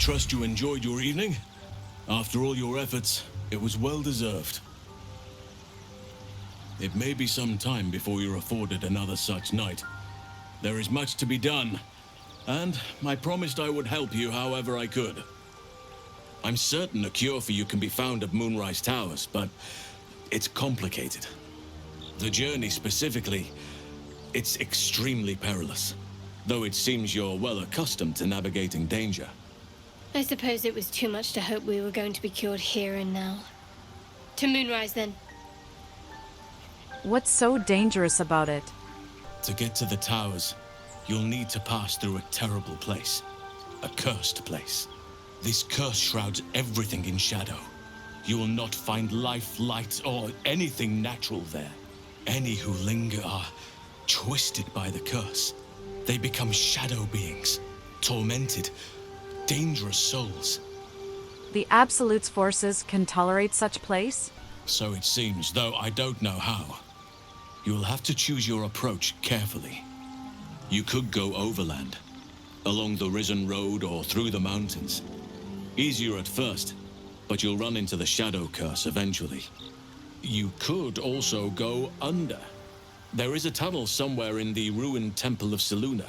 trust you enjoyed your evening. After all your efforts, it was well deserved. It may be some time before you're afforded another such night. There is much to be done, and I promised I would help you however I could. I'm certain a cure for you can be found at Moonrise Towers, but it's complicated. The journey specifically, it's extremely perilous, though it seems you're well accustomed to navigating danger. I suppose it was too much to hope we were going to be cured here and now. To Moonrise, then. What's so dangerous about it? To get to the towers, you'll need to pass through a terrible place. A cursed place. This curse shrouds everything in shadow. You will not find life, light, or anything natural there. Any who linger are twisted by the curse. They become shadow beings, tormented, dangerous souls. The Absolute's forces can tolerate such place? So it seems, though I don't know how. You will have to choose your approach carefully. You could go overland, along the Risen Road or through the mountains. Easier at first, but you'll run into the shadow curse eventually. You could also go under. There is a tunnel somewhere in the ruined Temple of Selûne.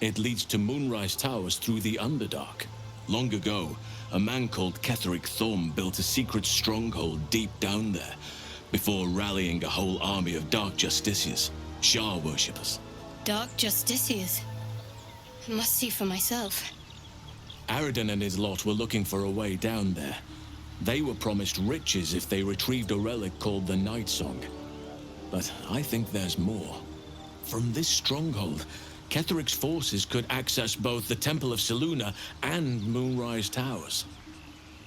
It leads to Moonrise Towers through the Underdark. Long ago, a man called Ketheric Thorm built a secret stronghold deep down there, before rallying a whole army of Dark Justiciars, Shah worshippers. Dark Justiciars? I must see for myself. Artisan and his lot were looking for a way down there. They were promised riches if they retrieved a relic called the Night Song. But I think there's more. From this stronghold, Ketheric's forces could access both the Temple of Selûne and Moonrise Towers.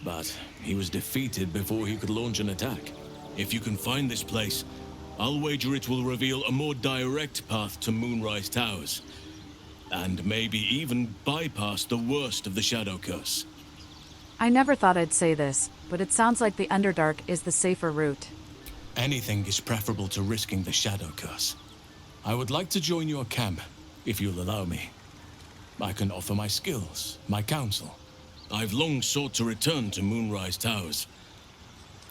But he was defeated before he could launch an attack. If you can find this place, I'll wager it will reveal a more direct path to Moonrise Towers. And maybe even bypass the worst of the Shadow Curse. I never thought I'd say this, but it sounds like the Underdark is the safer route. Anything is preferable to risking the Shadow Curse. I would like to join your camp, if you'll allow me. I can offer my skills, my counsel. I've long sought to return to Moonrise Towers.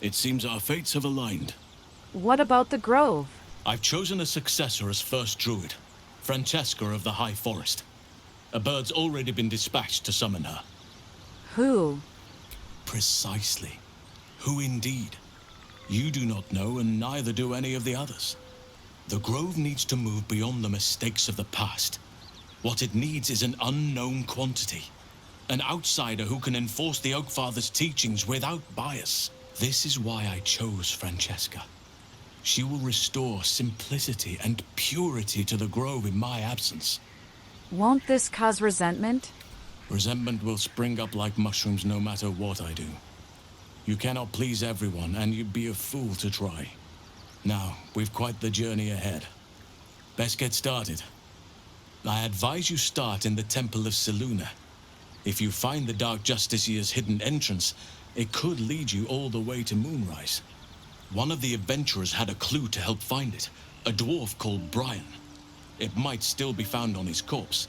It seems our fates have aligned. What about the Grove? I've chosen a successor as first druid, Francesca of the High Forest. A bird's already been dispatched to summon her. Who? Precisely. Who indeed? You do not know, and neither do any of the others. The Grove needs to move beyond the mistakes of the past. What it needs is an unknown quantity. An outsider who can enforce the Oakfather's teachings without bias. This is why I chose Francesca. She will restore simplicity and purity to the Grove in my absence. Won't this cause resentment? Resentment will spring up like mushrooms no matter what I do. You cannot please everyone, and you'd be a fool to try. Now, we've quite the journey ahead. Best get started. I advise you start in the Temple of Selûne. If you find the Dark Justiciar's hidden entrance, it could lead you all the way to Moonrise. One of the adventurers had a clue to help find it, a dwarf called Brian. It might still be found on his corpse,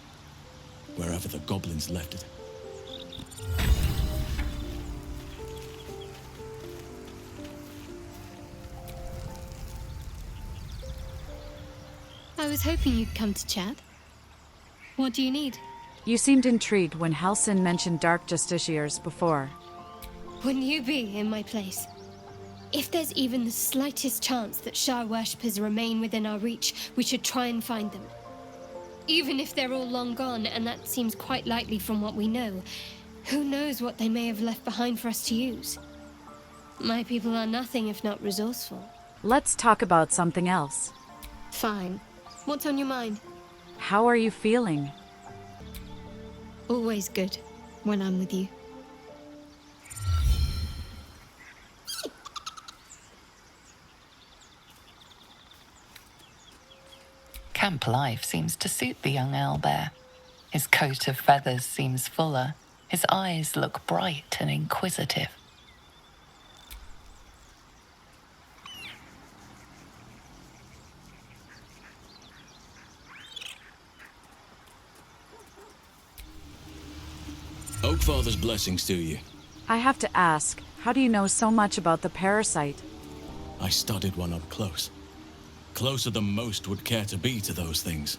wherever the goblins left it. I was hoping you'd come to chat. What do you need? You seemed intrigued when Halsin mentioned Dark Justiciars before. Wouldn't you be in my place? If there's even the slightest chance that Shah worshippers remain within our reach, we should try and find them. Even if they're all long gone, and that seems quite likely from what we know, who knows what they may have left behind for us to use? My people are nothing if not resourceful. Let's talk about something else. Fine. What's on your mind? How are you feeling? Always good when I'm with you. Camp life seems to suit the young owlbear. His coat of feathers seems fuller. His eyes look bright and inquisitive. Darkfather's blessings to you. I have to ask, how do you know so much about the parasite? I studied one up close. Closer than most would care to be to those things.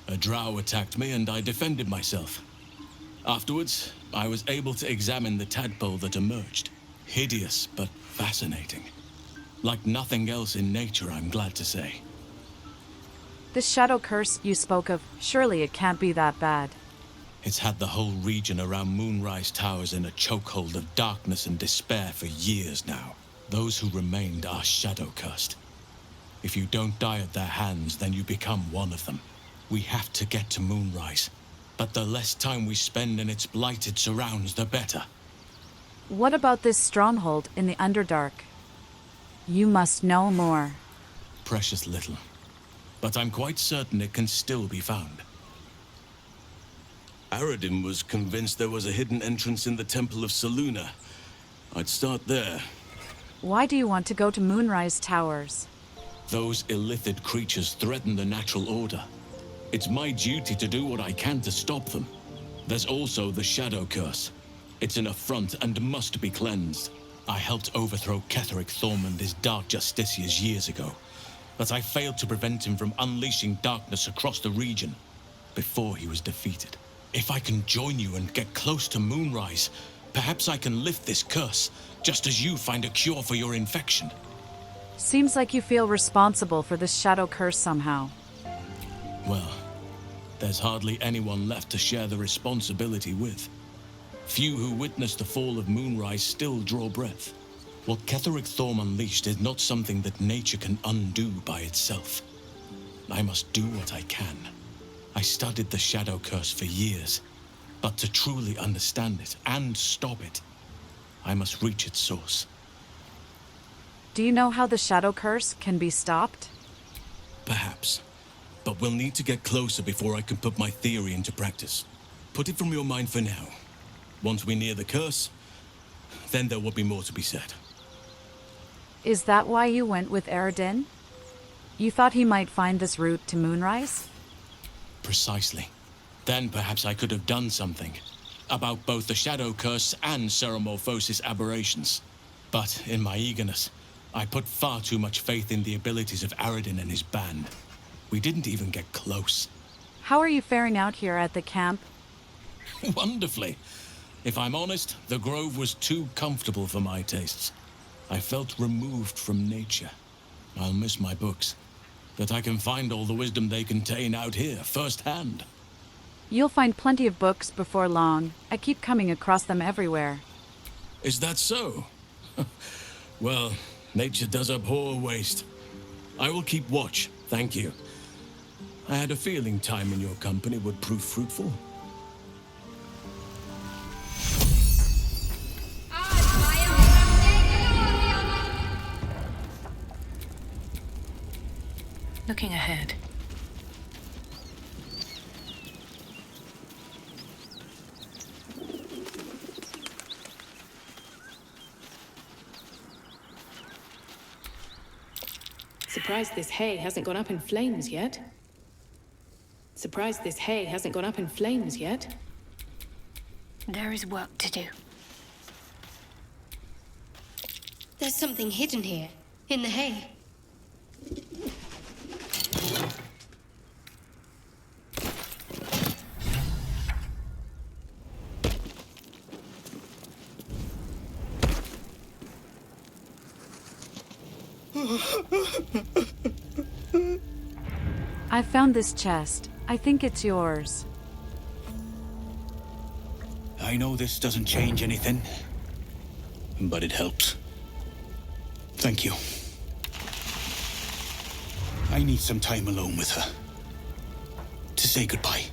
A drow attacked me and I defended myself. Afterwards, I was able to examine the tadpole that emerged. Hideous, but fascinating. Like nothing else in nature, I'm glad to say. This shadow curse you spoke of, surely it can't be that bad. It's had the whole region around Moonrise Towers in a chokehold of darkness and despair for years now. Those who remained are shadow cursed. If you don't die at their hands, then you become one of them. We have to get to Moonrise, but the less time we spend in its blighted surrounds, the better. What about this stronghold in the Underdark? You must know more. Precious little. But I'm quite certain it can still be found. Aradin was convinced there was a hidden entrance in the Temple of Selûne. I'd start there. Why do you want to go to Moonrise Towers? Those illithid creatures threaten the natural order. It's my duty to do what I can to stop them. There's also the Shadow Curse. It's an affront and must be cleansed. I helped overthrow Ketheric Thormund, his Dark Justiciars, years ago. But I failed to prevent him from unleashing darkness across the region before he was defeated. If I can join you and get close to Moonrise, perhaps I can lift this curse, just as you find a cure for your infection. Seems like you feel responsible for this shadow curse somehow. Well, there's hardly anyone left to share the responsibility with. Few who witnessed the fall of Moonrise still draw breath. What Ketheric Thorm unleashed is not something that nature can undo by itself. I must do what I can. I studied the Shadow Curse for years, but to truly understand it and stop it, I must reach its source. Do you know how the shadow curse can be stopped? Perhaps, but we'll need to get closer before I can put my theory into practice. Put it from your mind for now. Once we near the curse, then there will be more to be said. Is that why you went with Aradin? You thought he might find this route to Moonrise? Precisely. Then perhaps I could have done something about both the Shadow Curse and Ceramorphosis aberrations. But in my eagerness, I put far too much faith in the abilities of Aradin and his band. We didn't even get close. How are you faring out here at the camp? Wonderfully. If I'm honest, the grove was too comfortable for my tastes. I felt removed from nature. I'll miss my books, but I can find all the wisdom they contain out here, firsthand. You'll find plenty of books before long. I keep coming across them everywhere. Is that so? Well, nature does abhor waste. I will keep watch, thank you. I had a feeling time in your company would prove fruitful. Looking ahead. Surprised this hay hasn't gone up in flames yet. Surprised this hay hasn't gone up in flames yet. There is work to do. There's something hidden here, in the hay. I found this chest. I think it's yours. I know this doesn't change anything, but it helps. Thank you. I need some time alone with her. To say goodbye.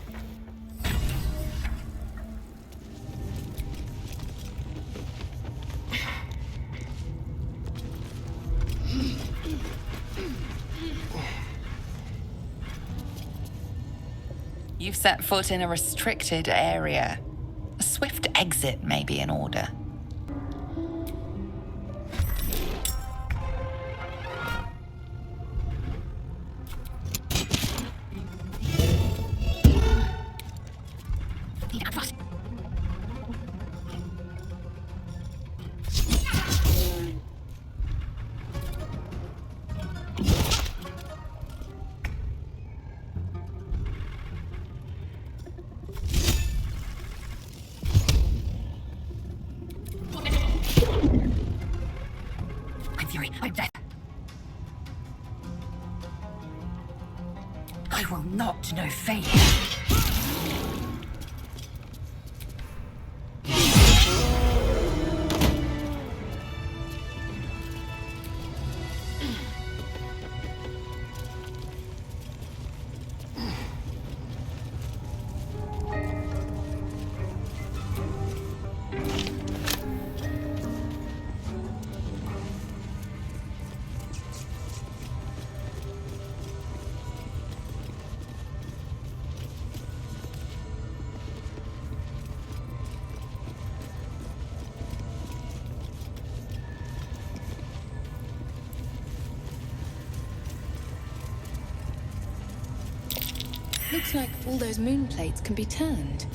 You've set foot in a restricted area. A swift exit may be in order. fury, I'm dead. I will not know fate. Looks like all those moon plates can be turned.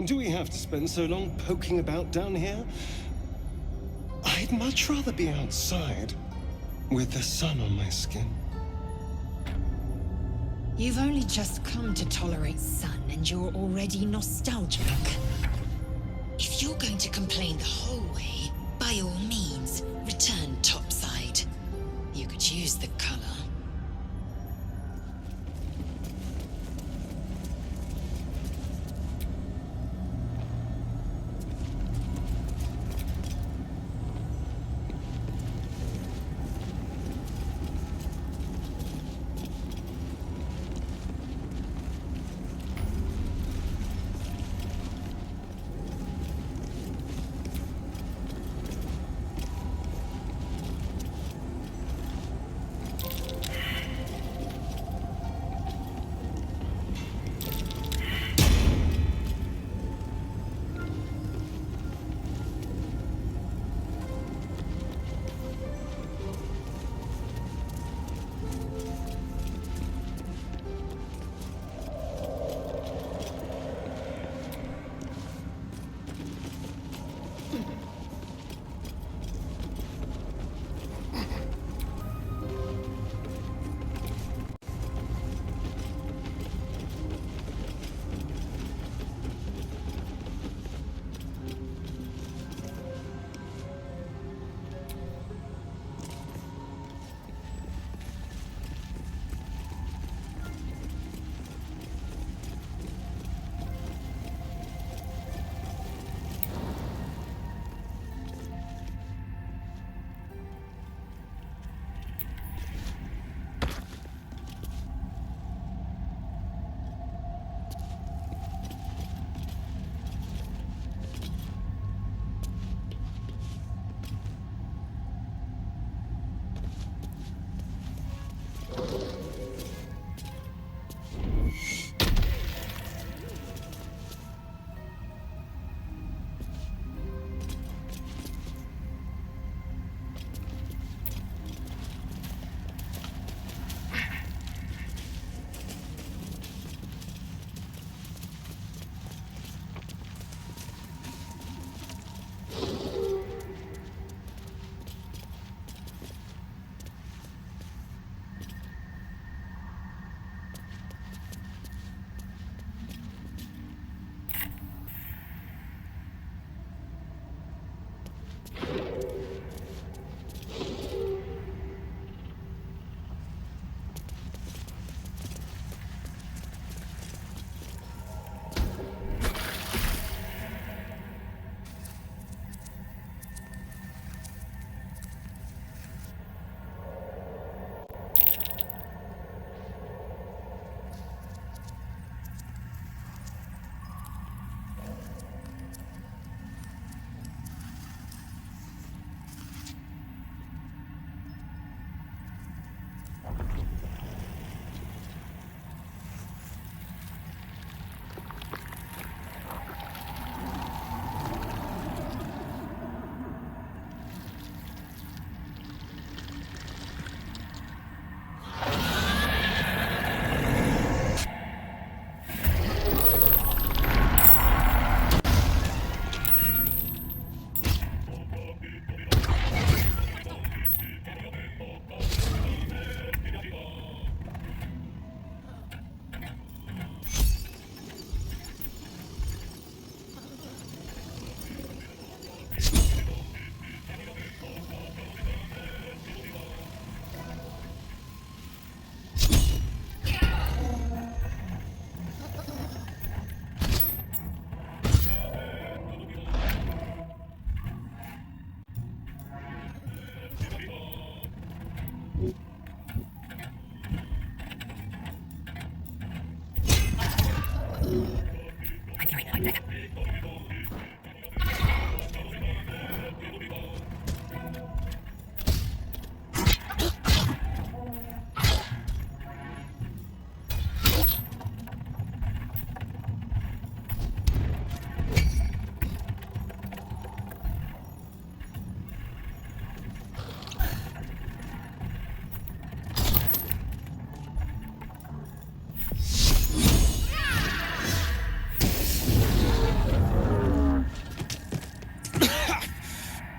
Do we have to spend so long poking about down here? I'd much rather be outside, with the sun on my skin. You've only just come to tolerate sun and you're already nostalgic. If you're going to complain the whole way, by all means, return topside. You could use the color.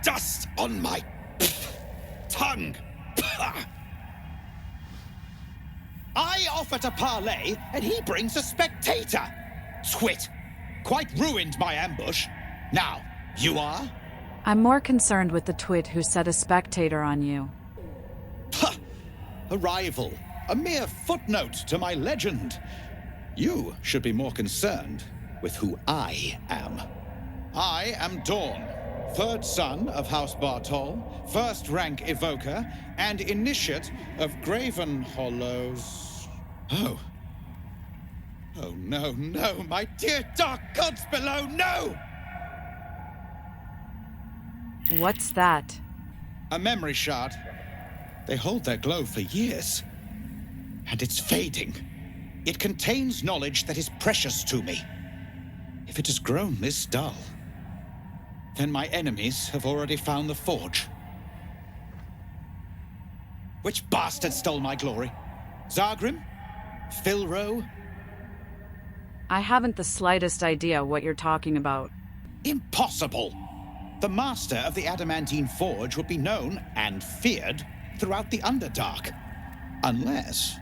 Dust on my tongue. I offer to parley, and he brings a spectator. Twit. Quite ruined my ambush. Now, you are? I'm more concerned with the twit who set a spectator on you. A rival. A mere footnote to my legend. You should be more concerned with who I am. I am Dawn, third son of House Bartol, first-rank evoker, and initiate of Graven Hollows. Oh. Oh, no, no, my dear dark gods below, no! What's that? A memory shard. They hold their glow for years. And it's fading. It contains knowledge that is precious to me. If it has grown this dull, then my enemies have already found the forge. Which bastard stole my glory? Zargrim? Philro? I haven't the slightest idea what you're talking about. Impossible! The master of the adamantine forge would be known and feared throughout the Underdark. Unless...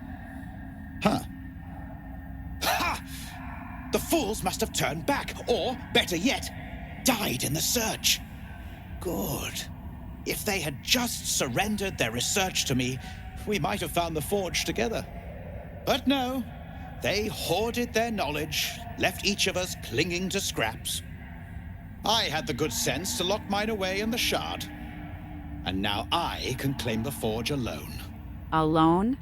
Huh. Ha! The fools must have turned back, or, better yet, died in the search. Good. If they had just surrendered their research to me, we might have found the forge together. But no, they hoarded their knowledge, left each of us clinging to scraps. I had the good sense to lock mine away in the shard. And now I can claim the forge alone. Alone?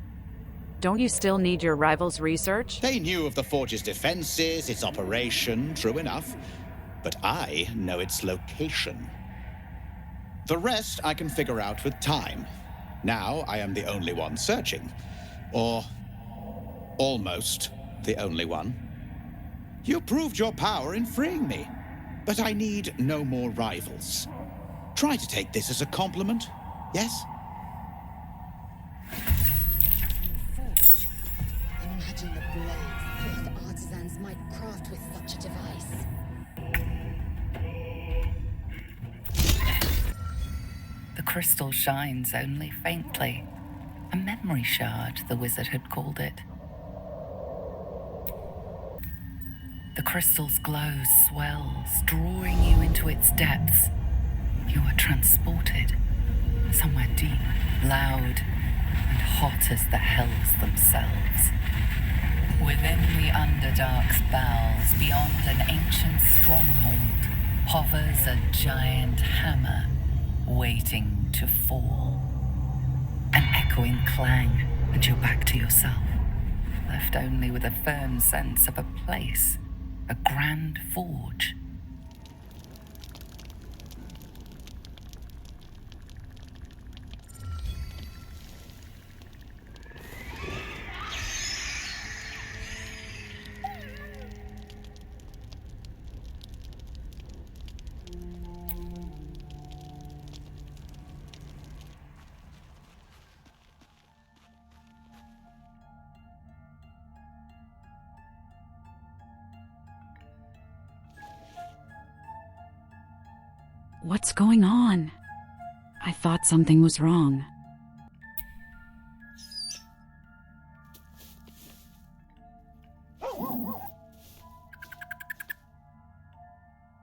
Don't you still need your rival's research? They knew of the forge's defenses, its operation, true enough. But I know its location. The rest I can figure out with time. Now I am the only one searching. Or almost the only one. You proved your power in freeing me. But I need no more rivals. Try to take this as a compliment, yes? Forge. Imagine the blades that artisans might craft with such a device. The crystal shines only faintly. A memory shard, the wizard had called it. The crystal's glow swells, drawing you into its depths. You are transported, somewhere deep, loud, and hot as the hells themselves. Within the Underdark's bowels, beyond an ancient stronghold, hovers a giant hammer, waiting to fall. An echoing clang, and you're back to yourself, left only with a firm sense of a place, a grand forge. What's going on? I thought something was wrong.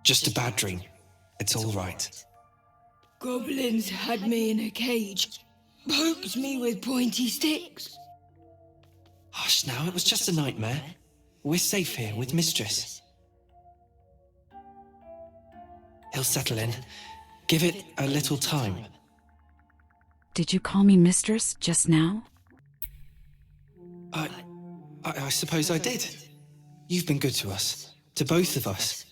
Just a bad dream. It's all right. Goblins had me in a cage, poked me with pointy sticks. Hush now, it was just a nightmare. We're safe here with Mistress. He'll settle in. Give it a little time. Did you call me Mistress just now? I suppose I did. You've been good to us. To both of us.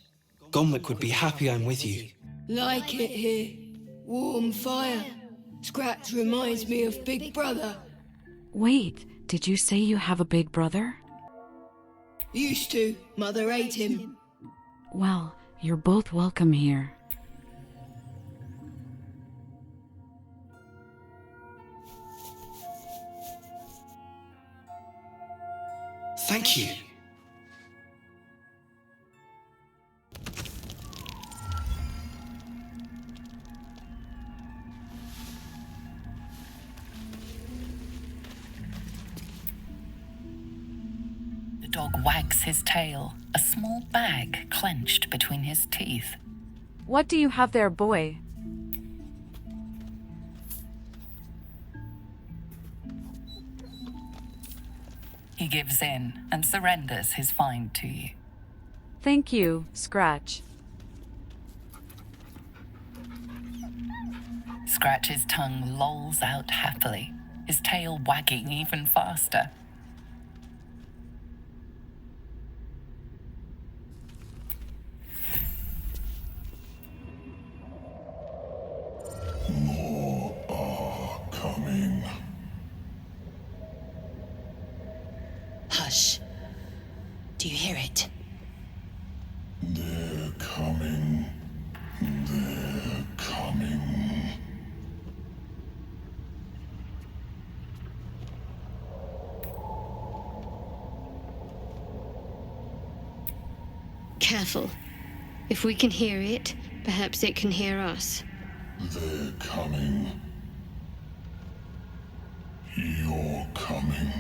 Gonwick would be happy I'm with you. Like it here. Warm fire. Scratch reminds me of Big Brother. Wait, did you say you have a big brother? Used to. Mother ate him. Well, you're both welcome here. Thank you. The dog wags his tail, a small bag clenched between his teeth. What do you have there, boy? He gives in and surrenders his find to you. Thank you, Scratch. Scratch's tongue lolls out happily, his tail wagging even faster. More are coming. Hush. Do you hear it? They're coming. They're coming. Careful. If we can hear it, perhaps it can hear us. They're coming. You're coming.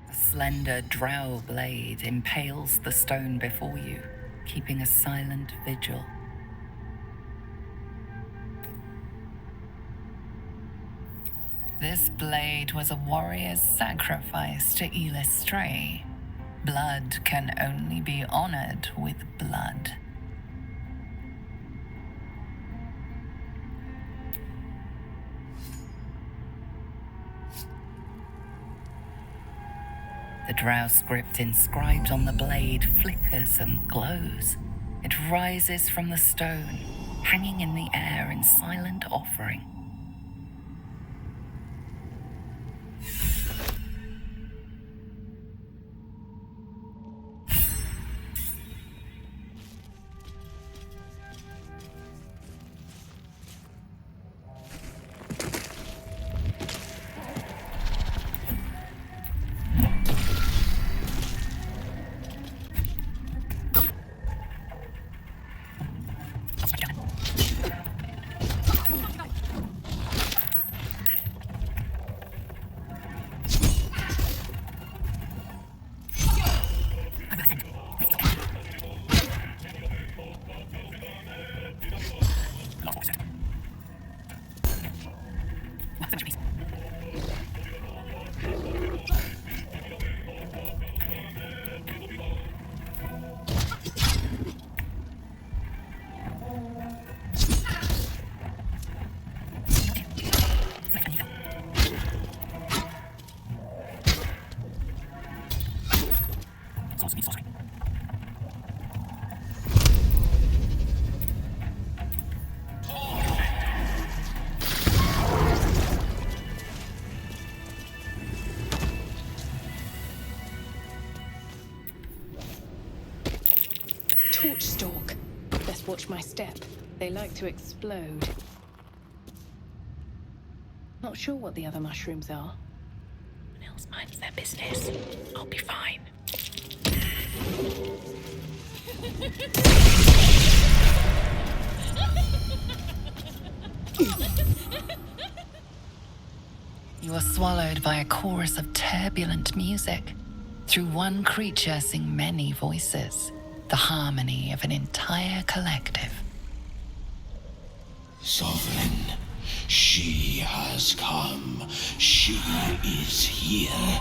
A slender drow blade impales the stone before you, keeping a silent vigil. This blade was a warrior's sacrifice to Elis Stray. Blood can only be honored with blood. The drow script inscribed on the blade flickers and glows. It rises from the stone, hanging in the air in silent offering. Torch stalk. Best watch my step. They like to explode. Not sure what the other mushrooms are. No one else minds their business. I'll be fine. You are swallowed by a chorus of turbulent music. Through one creature sing many voices, the harmony of an entire collective. Sovereign, she has come. She is here.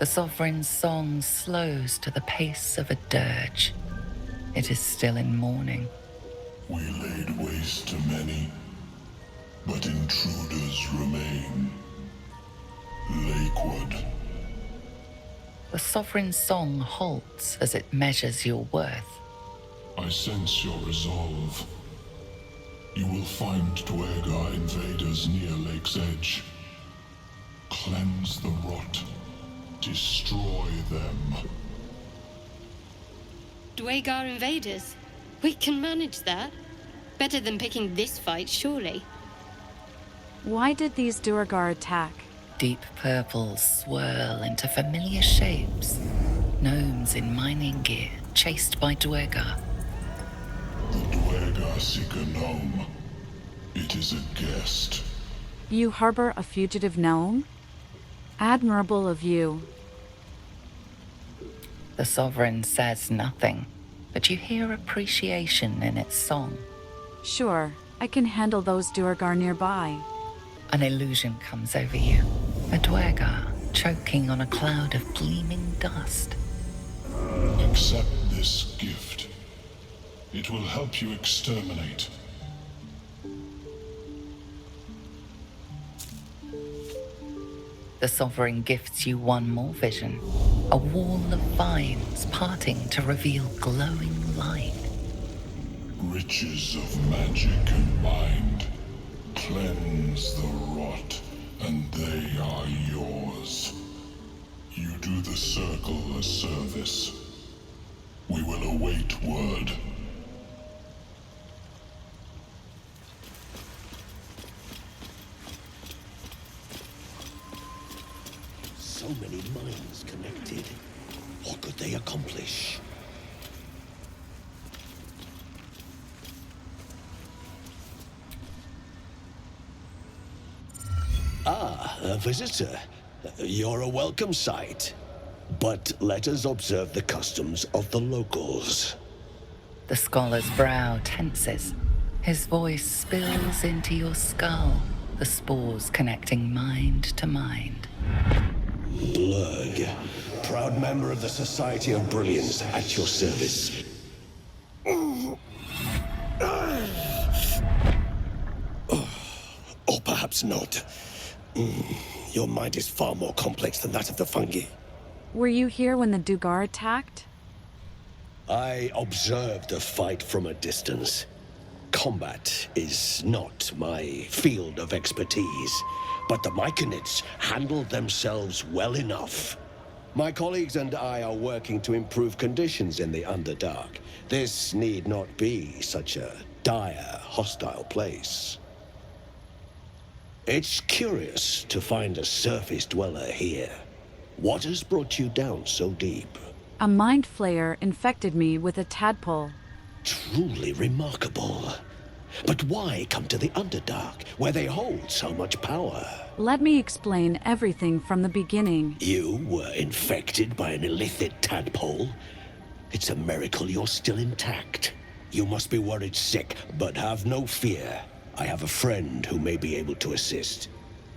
The Sovereign's song slows to the pace of a dirge. It is still in mourning. We laid waste to many, but intruders remain. Lakewood. The Sovereign's song halts as it measures your worth. I sense your resolve. You will find Dwergar invaders near Lake's Edge. Cleanse the rot. Destroy them. Dwergar invaders? We can manage that. Better than picking this fight, surely. Why did these Dwergar attack? Deep purples swirl into familiar shapes. Gnomes in mining gear, chased by Dwergar. The Dwergar seek a gnome. It is a guest. You harbor a fugitive gnome? Admirable of you. The Sovereign says nothing, but you hear appreciation in its song. Sure, I can handle those Dwergar nearby. An illusion comes over you. A Dwergar choking on a cloud of gleaming dust. Accept this gift. It will help you exterminate. The Sovereign gifts you one more vision. A wall of vines parting to reveal glowing light. Riches of magic and mind. Cleanse the rot, and they are yours. You do the Circle a service. We will await word. So many minds connected. What could they accomplish? Ah, a visitor. You're a welcome sight. But let us observe the customs of the locals. The scholar's brow tenses. His voice spills into your skull, the spores connecting mind to mind. Blurg, proud member of the Society of Brilliance, at your service. Or perhaps not. Your mind is far more complex than that of the fungi. Were you here when the Dwergar attacked? I observed the fight from a distance. Combat is not my field of expertise, but the Myconids handled themselves well enough. My colleagues and I are working to improve conditions in the Underdark. This need not be such a dire, hostile place. It's curious to find a surface dweller here. What has brought you down so deep? A mind flayer infected me with a tadpole. Truly remarkable. But why come to the Underdark, where they hold so much power? Let me explain everything from the beginning. You were infected by an illithid tadpole? It's a miracle you're still intact. You must be worried sick, but have no fear. I have a friend who may be able to assist.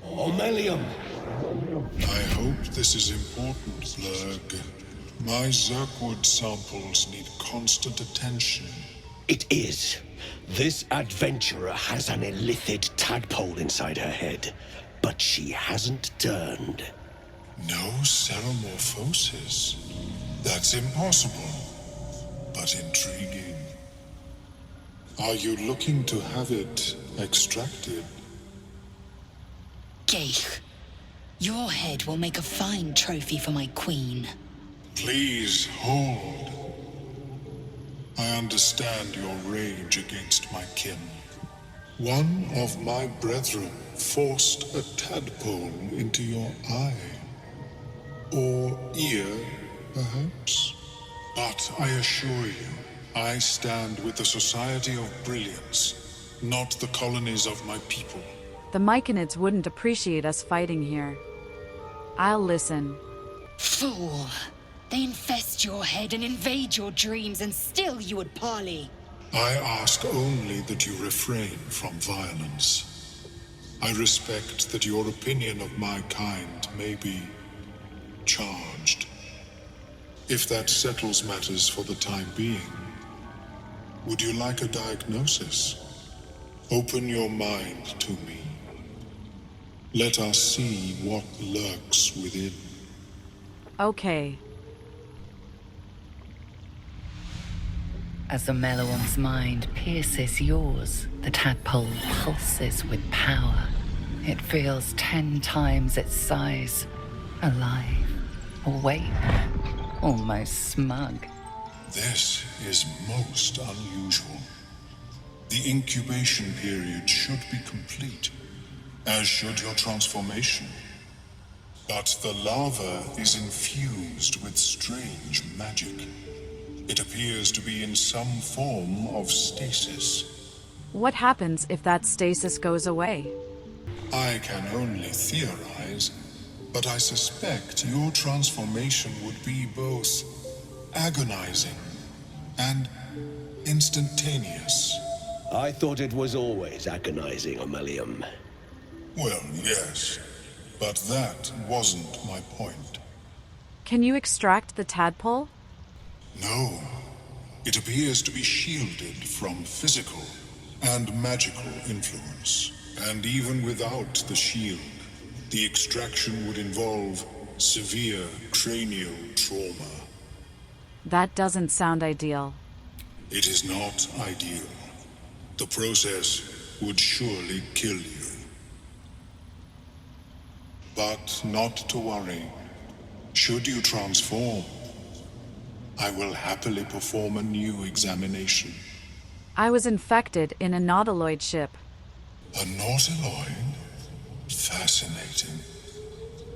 Omelium! I hope this is important, Blurg. My Zerkwood samples need constant attention. It is. This adventurer has an illithid tadpole inside her head, but she hasn't turned. No ceremorphosis. That's impossible, but intriguing. Are you looking to have it extracted? Geich, your head will make a fine trophy for my queen. Please hold. I understand your rage against my kin. One of my brethren forced a tadpole into your eye. Or ear, perhaps. But I assure you, I stand with the Society of Brilliance, not the colonies of my people. The Myconids wouldn't appreciate us fighting here. I'll listen. Fool! They infest your head and invade your dreams, and still you would parley. I ask only that you refrain from violence. I respect that your opinion of my kind may be charged. If that settles matters for the time being, would you like a diagnosis? Open your mind to me. Let us see what lurks within. Okay. As the Meloam's mind pierces yours, the tadpole pulses with power. It feels 10 times its size. Alive, awake, almost smug. This is most unusual. The incubation period should be complete, as should your transformation. But the larva is infused with strange magic. It appears to be in some form of stasis. What happens if that stasis goes away? I can only theorize, but I suspect your transformation would be both agonizing and instantaneous. I thought it was always agonizing, Ammalium. Well, yes, but that wasn't my point. Can you extract the tadpole? No, it appears to be shielded from physical and magical influence. And even without the shield, the extraction would involve severe cranial trauma. That doesn't sound ideal. It is not ideal. The process would surely kill you. But not to worry. Should you transform, I will happily perform a new examination. I was infected in a nautiloid ship. A nautiloid? Fascinating.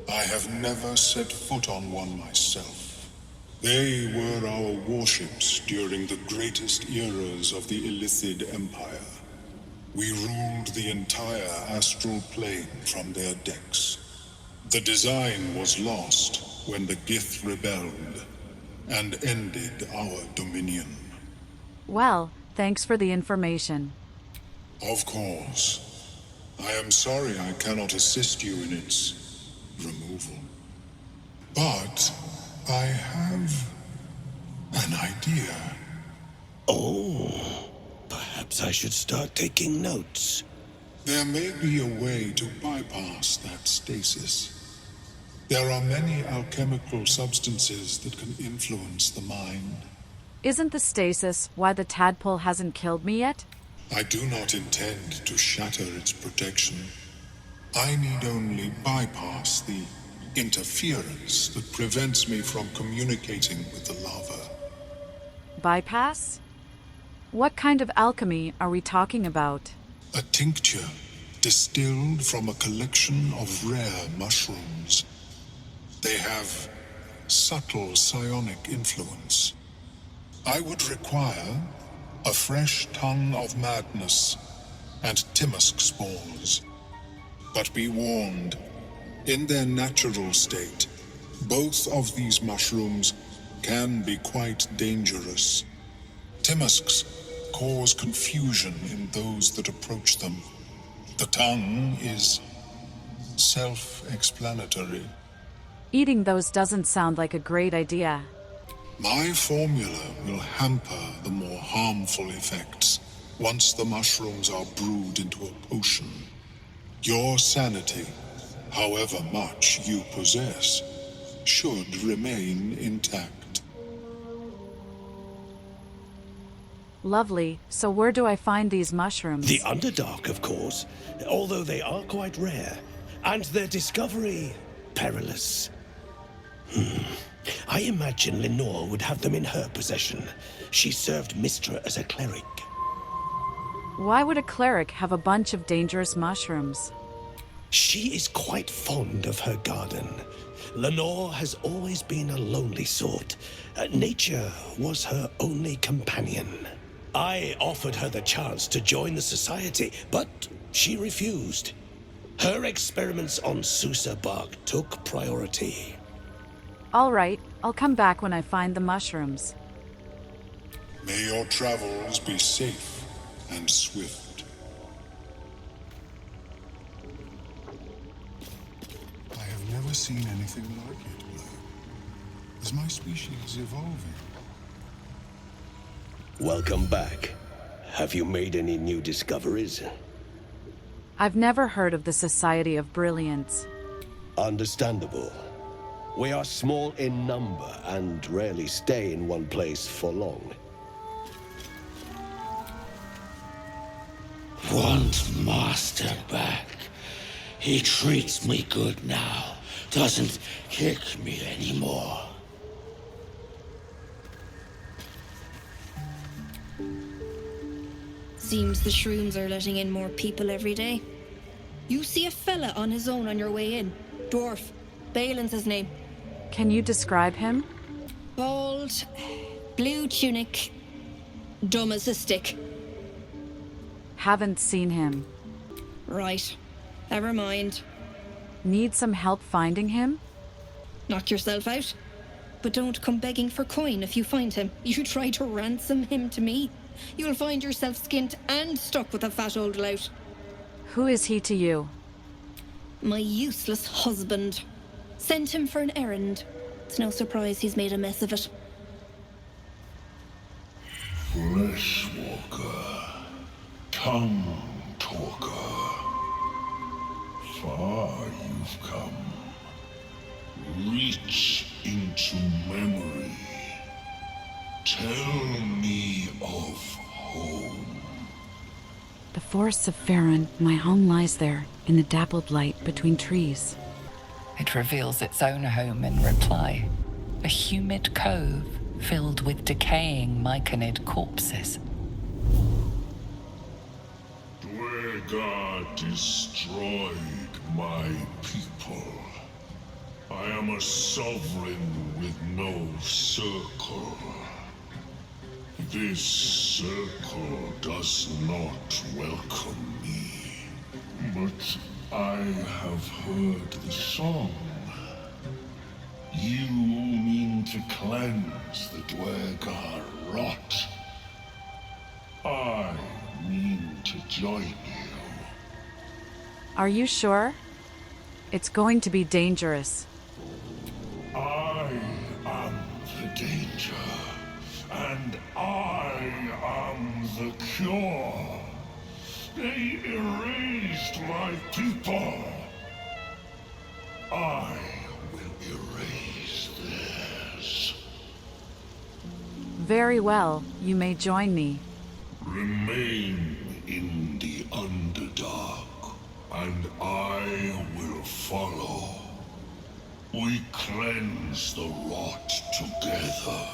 I have never set foot on one myself. They were our warships during the greatest eras of the Illithid Empire. We ruled the entire astral plane from their decks. The design was lost when the Gith rebelled and ended our dominion. Well, thanks for the information. Of course. I am sorry I cannot assist you in its removal. But I have an idea. Oh, perhaps I should start taking notes. There may be a way to bypass that stasis. There are many alchemical substances that can influence the mind. Isn't the stasis why the tadpole hasn't killed me yet? I do not intend to shatter its protection. I need only bypass the interference that prevents me from communicating with the larva. Bypass? What kind of alchemy are we talking about? A tincture distilled from a collection of rare mushrooms. They have subtle psionic influence. I would require a fresh tongue of madness and Timusk spores. But be warned, in their natural state, both of these mushrooms can be quite dangerous. Timusks cause confusion in those that approach them. The tongue is self-explanatory. Eating those doesn't sound like a great idea. My formula will hamper the more harmful effects once the mushrooms are brewed into a potion. Your sanity, however much you possess, should remain intact. Lovely. So where do I find these mushrooms? The Underdark, of course, although they are quite rare, and their discovery perilous. I imagine Lenore would have them in her possession. She served Mystra as a cleric. Why would a cleric have a bunch of dangerous mushrooms? She is quite fond of her garden. Lenore has always been a lonely sort. Nature was her only companion. I offered her the chance to join the society, but she refused. Her experiments on Susa bark took priority. All right, I'll come back when I find the mushrooms. May your travels be safe and swift. I have never seen anything like it, Blair. The Is my species evolving? Welcome back. Have you made any new discoveries? I've never heard of the Society of Brilliance. Understandable. We are small in number and rarely stay in one place for long. Want Master back. He treats me good now. Doesn't kick me anymore. Seems the shrooms are letting in more people every day. You see a fella on his own on your way in. Dwarf. Balin's his name. Can you describe him? Bald, blue tunic, dumb as a stick. Haven't seen him. Right. Never mind. Need some help finding him? Knock yourself out. But don't come begging for coin if you find him. You try to ransom him to me, you'll find yourself skint and stuck with a fat old lout. Who is he to you? My useless husband. Sent him for an errand. It's no surprise he's made a mess of it. Fleshwalker, tongue talker. Far you've come. Reach into memory. Tell me of home. The forests of Farron. My home lies there, in the dappled light between trees. It reveals its own home in reply. A humid cove filled with decaying Myconid corpses. Dwegar destroyed my people. I am a sovereign with no circle. This circle does not welcome me. But I have heard the song. You mean to cleanse the Dwegar rot. I mean to join you. Are you sure? It's going to be dangerous. I am the danger, and I am the cure. They erased my people. I will erase theirs. Very well, you may join me. Remain in the Underdark, and I will follow. We cleanse the rot together.